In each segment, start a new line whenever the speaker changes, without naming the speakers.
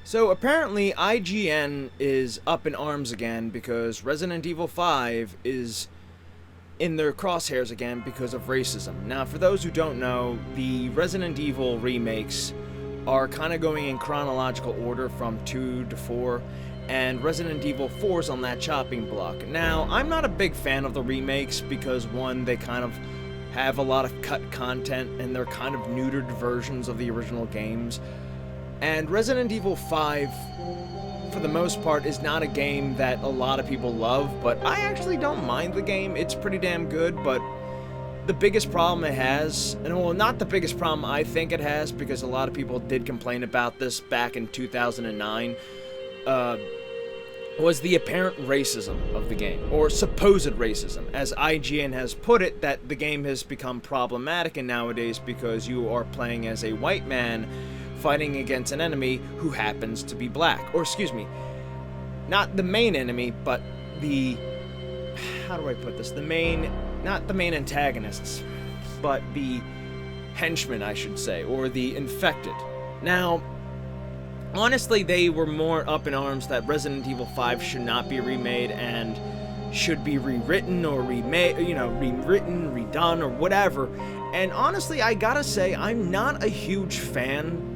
So apparently IGN is up in arms again because Resident Evil 5 is in their crosshairs again because of racism. Now, for those who don't know, the Resident Evil remakes are kind of going in chronological order from 2 to 4, and Resident Evil 4 is on that chopping block. Now, I'm not a big fan of the remakes because, one, they kind of have a lot of cut content and they're kind of neutered versions of the original games. And Resident Evil 5, for the most part, is not a game that a lot of people love, but I actually don't mind the game. It's pretty damn good, but the biggest problem it has, and well, not the biggest problem I think it has, because a lot of people did complain about this back in 2009, was the apparent racism of the game, or supposed racism. As IGN has put it, that the game has become problematic nowadays because you are playing as a white man fighting against an enemy who happens to be black. Or, excuse me, not the main enemy, but the... how do I put this? The main... not the main antagonists, but the henchmen, I should say, or the infected. Now, honestly, they were more up in arms that Resident Evil 5 should not be remade and should be rewritten or rewritten, redone, or whatever. And honestly, I gotta say, I'm not a huge fan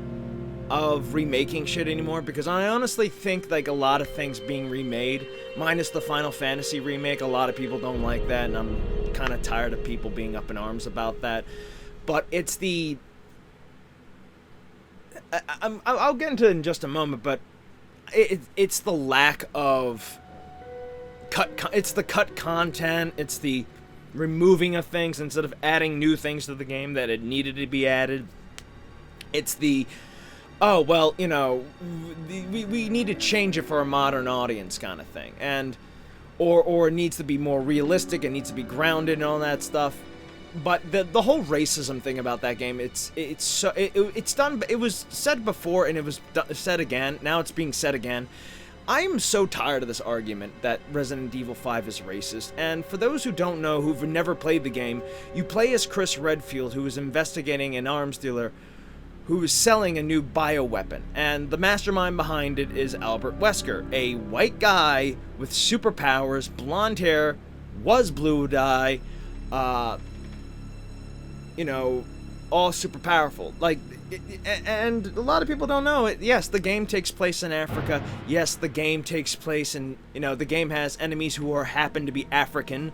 of remaking shit anymore, because I honestly think like a lot of things being remade, minus the Final Fantasy remake, a lot of people don't like that, and I'm kind of tired of people being up in arms about that. But it's the... I'll get into it in just a moment, but it's the lack of it's the cut content, it's the removing of things instead of adding new things to the game that it needed to be added. It's the, oh, well, you know, we need to change it for a modern audience kind of thing. And, or it needs to be more realistic, it needs to be grounded and all that stuff. But the whole racism thing about that game, it's done, it was said before and it was said again, now it's being said again. I am so tired of this argument that Resident Evil 5 is racist, and for those who don't know, who've never played the game, you play as Chris Redfield, who is investigating an arms dealer who is selling a new bioweapon, and the mastermind behind it is Albert Wesker, a white guy with superpowers, blonde hair, was blue dye, you know, all super powerful. Like, and a lot of people don't know it. Yes, the game takes place in Africa. Yes, the game takes place in, you know, the game has enemies who happen to be African.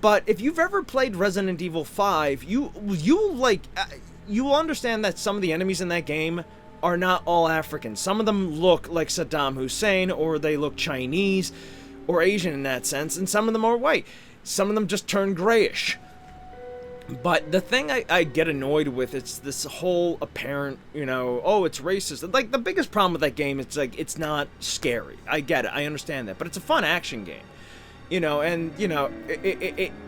But if you've ever played Resident Evil 5, you will understand that some of the enemies in that game are not all African. Some of them look like Saddam Hussein, or they look Chinese or Asian in that sense, and some of them are white. Some of them just turn grayish. But the thing I get annoyed with, it's this whole apparent, you know, oh, it's racist. Like, the biggest problem with that game, it's like, it's not scary. I get it, I understand that. But it's a fun action game. You know, and, you know,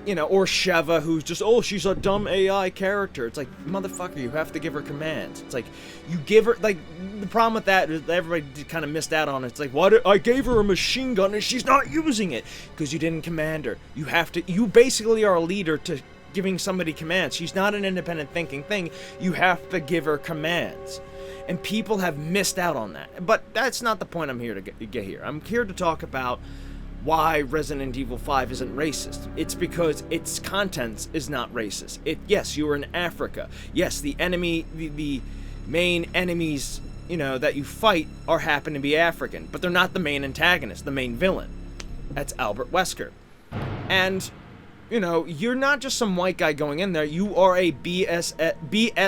you know, or Sheva, who's just, oh, she's a dumb AI character. It's like, motherfucker, you have to give her commands. It's like, you give her, like, the problem with that is everybody kind of missed out on it. It's like, what? I gave her a machine gun and she's not using it because you didn't command her. You have to, you basically are a leader to giving somebody commands. She's not an independent thinking thing. You have to give her commands. And people have missed out on that. But that's not the point I'm here to get here. I'm here to talk about why Resident Evil 5 isn't racist. It's because its contents is not racist. Yes, you are in Africa. Yes, the enemy, the main enemies, you know, that you fight happen to be African, but they're not the main antagonist, the main villain. That's Albert Wesker. And, you know, you're not just some white guy going in there. You are a BSAA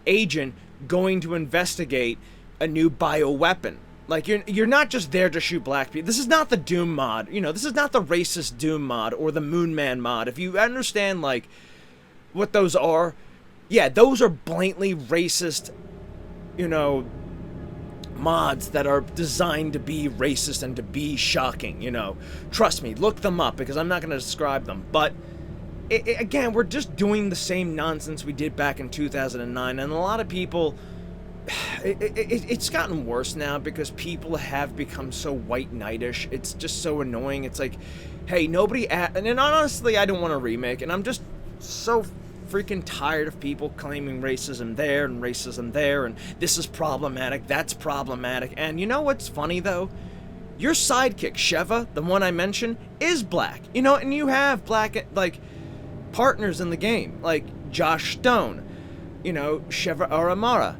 agent going to investigate a new bioweapon. Like, you're not just there to shoot black people. This is not the Doom mod. You know, this is not the racist Doom mod or the Moon Man mod. If you understand, like, what those are, yeah, those are blatantly racist, you know, mods that are designed to be racist and to be shocking, you know. Trust me, look them up, because I'm not going to describe them. But, again, we're just doing the same nonsense we did back in 2009, and a lot of people... It's gotten worse now because people have become so white knightish. It's just so annoying. It's like, hey, nobody... and honestly, I don't want a remake, and I'm just so freaking tired of people claiming racism there and racism there, and this is problematic, that's problematic. And you know what's funny though? Your sidekick, Sheva, the one I mentioned, is black. You know, and you have black, like, partners in the game, like Josh Stone, you know, Sheva Aramara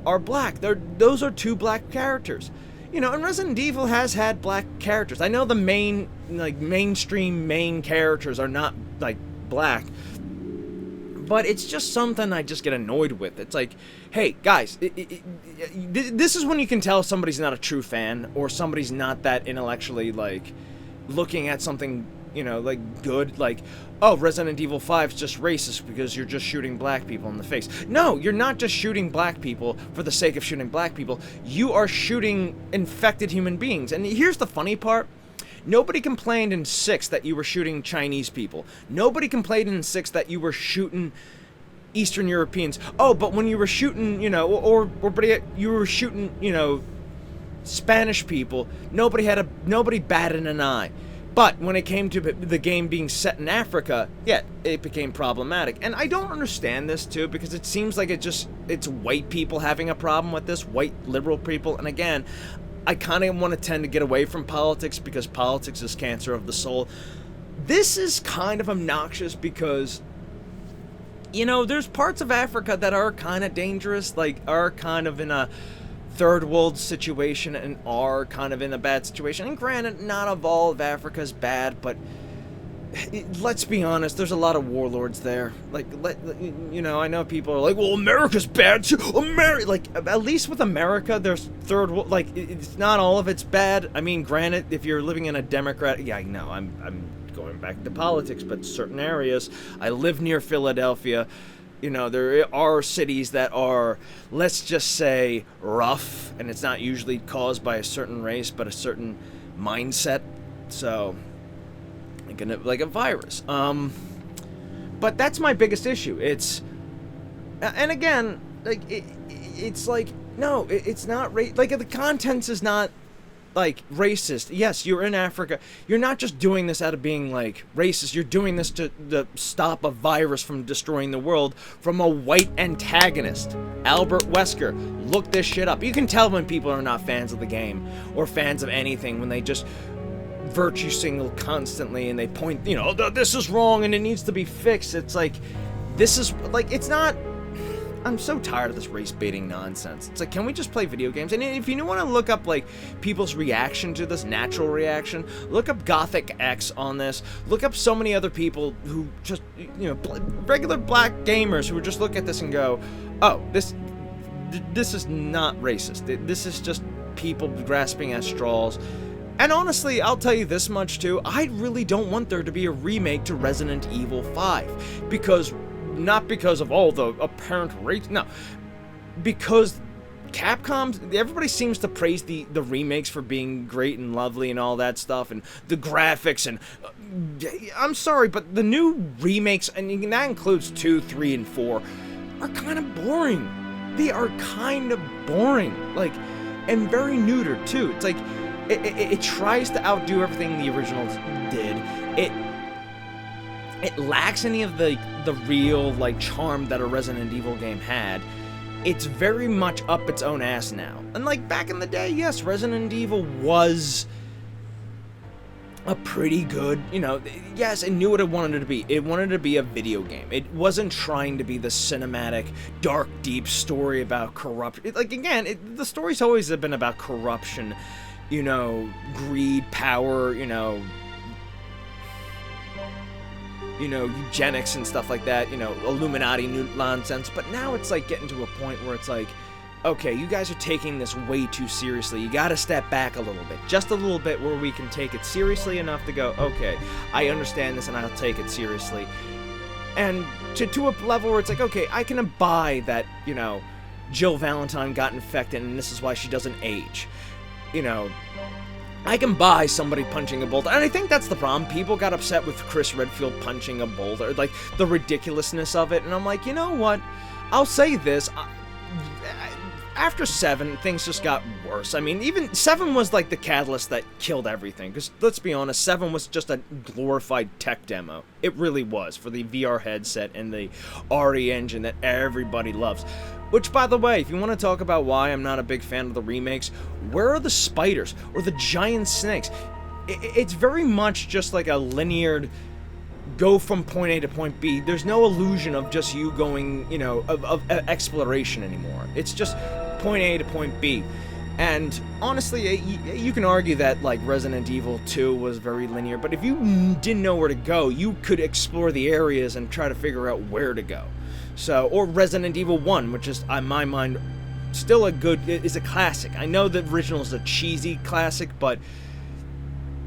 are black. Those are 2 black characters. You know, and Resident Evil has had black characters. I know the mainstream main characters are not, like, black, but it's just something I just get annoyed with. It's like, hey, guys, this is when you can tell somebody's not a true fan, or somebody's not that intellectually, like, looking at something, you know, like, good, like, oh, Resident Evil 5's just racist because you're just shooting black people in the face. No, you're not just shooting black people for the sake of shooting black people. You are shooting infected human beings. And here's the funny part. Nobody complained in 6 that you were shooting Chinese people. Nobody complained in 6 that you were shooting Eastern Europeans. Oh, but when you were shooting, you know, or you were shooting, you know, Spanish people, nobody batted an eye. But when it came to the game being set in Africa, yeah, it became problematic. And I don't understand this, too, because it seems like it's white people having a problem with this, white liberal people. And again, I kind of want to tend to get away from politics because politics is cancer of the soul. This is kind of obnoxious because, you know, there's parts of Africa that are kind of dangerous, like, are kind of in a third world situation and are kind of in a bad situation. And granted, not all of Africa's bad, but let's be honest, there's a lot of warlords there. Like, you know, I know people are like, well, America's bad too. Like, at least with America, there's third world, like, it's not all of it's bad. I mean, granted, if you're living in a Democrat, yeah, I know, I'm going back to politics, but certain areas, I live near Philadelphia. You know, there are cities that are, let's just say, rough, and it's not usually caused by a certain race, but a certain mindset. So, like a virus. But that's my biggest issue. It's, and again, like, it's like, no, it's not, like, the contents is not, like, racist. Yes, you're in Africa. You're not just doing this out of being, like, racist. You're doing this to stop a virus from destroying the world from a white antagonist. Albert Wesker. Look this shit up. You can tell when people are not fans of the game or fans of anything when they just virtue signal constantly and they point, you know, this is wrong and it needs to be fixed. It's like, this is, like, it's not... I'm so tired of this race baiting nonsense. It's like, can we just play video games? And if you want to look up, like, people's reaction to this, natural reaction, look up Gothic X on this. Look up so many other people who just, you know, regular black gamers who just look at this and go, oh, this is not racist. This is just people grasping at straws. And honestly, I'll tell you this much too, I really don't want there to be a remake to Resident Evil 5. Because... not because of all the apparent race, no, because Capcom, everybody seems to praise the remakes for being great and lovely and all that stuff, and the graphics, and I'm sorry, but the new remakes, and that includes 2, 3, and 4, are kind of boring. They are kind of boring, like, and very neutered too. It's like, it tries to outdo everything the originals did. It lacks any of the real, like, charm that a Resident Evil game had. It's very much up its own ass now. And, like, back in the day, yes, Resident Evil was a pretty good, you know, yes, it knew what it wanted to be. It wanted to be a video game. It wasn't trying to be the cinematic, dark, deep story about corruption. Like, again, the story's always been about corruption, you know, greed, power, you know, eugenics and stuff like that, you know, Illuminati nonsense. But now it's like getting to a point where it's like, okay, you guys are taking this way too seriously. You gotta step back a little bit, just a little bit, where we can take it seriously enough to go, okay, I understand this and I'll take it seriously. And to a level where it's like, okay, I can abide that, you know, Jill Valentine got infected and this is why she doesn't age. You know, I can buy somebody punching a boulder, and I think that's the problem. People got upset with Chris Redfield punching a boulder, like, the ridiculousness of it, and I'm like, you know what? I'll say this. after 7, things just got worse. I mean, even 7 was like the catalyst that killed everything. Because let's be honest, 7 was just a glorified tech demo. It really was, for the VR headset and the RE engine that everybody loves. Which, by the way, if you want to talk about why I'm not a big fan of the remakes, where are the spiders or the giant snakes? It's very much just like a linear go from point A to point B. There's no illusion of just you going, you know, of exploration anymore. It's just point A to point B. And honestly, you can argue that like Resident Evil 2 was very linear, but if you didn't know where to go, you could explore the areas and try to figure out where to go. So, or Resident Evil 1, which is, on my mind, still is a classic. I know the original is a cheesy classic, but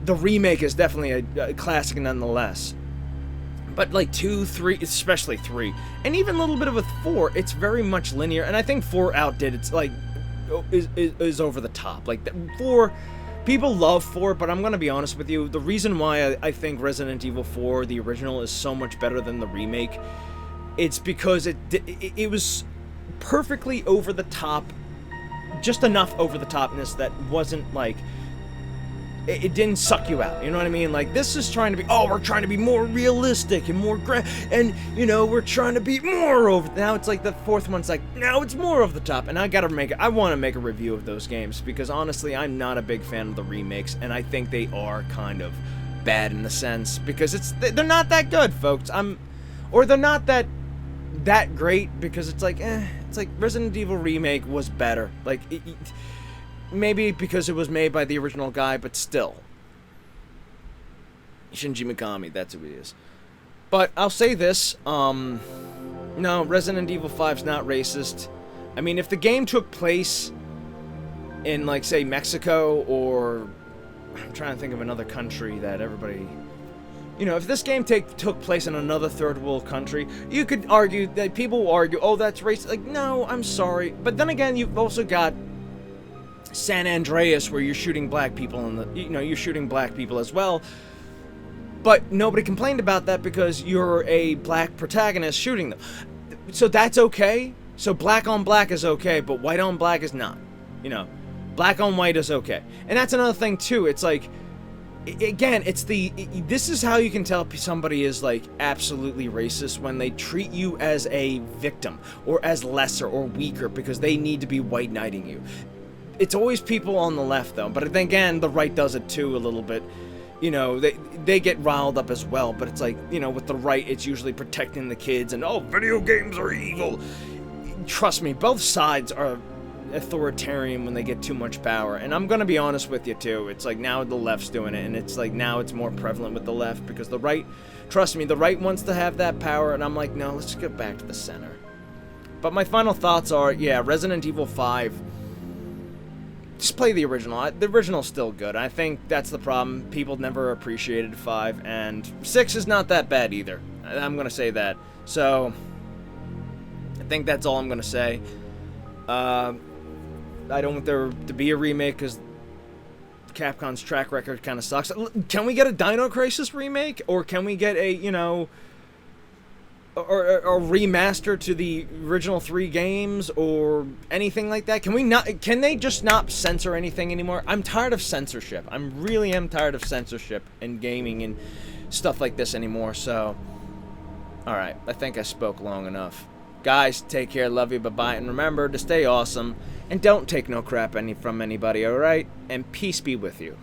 the remake is definitely a classic nonetheless. But like 2, 3, especially 3, and even a little bit of a 4, it's very much linear, and I think 4 outdid. It's like is over the top. Like 4, people love 4, but I'm gonna be honest with you. The reason why I think Resident Evil 4, the original, is so much better than the remake, it's because it was perfectly over the top, just enough over the topness that wasn't like. It didn't suck you out, you know what I mean? Like, this is trying to be, oh, we're trying to be more realistic and more and, you know, we're trying to be more over, now it's like the 4th one's like, now it's more over the top, and I want to make a review of those games, because honestly, I'm not a big fan of the remakes, and I think they are kind of bad in the sense, because they're not that good, folks, or they're not that great, because it's like Resident Evil Remake was better, like, maybe because it was made by the original guy, but still. Shinji Mikami, that's who he is. But I'll say this, no, Resident Evil 5's not racist. I mean, if the game took place in, like, say, Mexico, or I'm trying to think of another country that everybody... You know, if this game took place in another third world country, you could argue, that people will argue, oh, that's racist. Like, no, I'm sorry. But then again, you've also got San Andreas, where you're shooting black people, you're shooting black people as well, but nobody complained about that because you're a black protagonist shooting them, so that's okay. So black on black is okay, but white on black is not. You know, black on white is okay, and that's another thing too. It's like, again, this is how you can tell somebody is like absolutely racist, when they treat you as a victim or as lesser or weaker because they need to be white knighting you. It's always people on the left, though, but then again, the right does it too a little bit. You know, they get riled up as well, but it's like, you know, with the right, it's usually protecting the kids, and, oh, video games are evil. Trust me, both sides are authoritarian when they get too much power, and I'm gonna be honest with you, too. It's like, now the left's doing it, and it's like, now it's more prevalent with the left, because the right, trust me, the right wants to have that power, and I'm like, no, let's get back to the center. But my final thoughts are, yeah, Resident Evil 5... just play the original. The original's still good. I think that's the problem. People never appreciated 5, and 6 is not that bad either. I'm going to say that. So, I think that's all I'm going to say. I don't want there to be a remake, because Capcom's track record kind of sucks. Can we get a Dino Crisis remake? Or can we get a, you know... Or remaster to the original 3 games, or anything like that? Can they just not censor anything anymore? I'm tired of censorship. I really am tired of censorship in gaming and stuff like this anymore, so... Alright, I think I spoke long enough. Guys, take care, love you, bye-bye, and remember to stay awesome, and don't take no crap from anybody, alright? And peace be with you.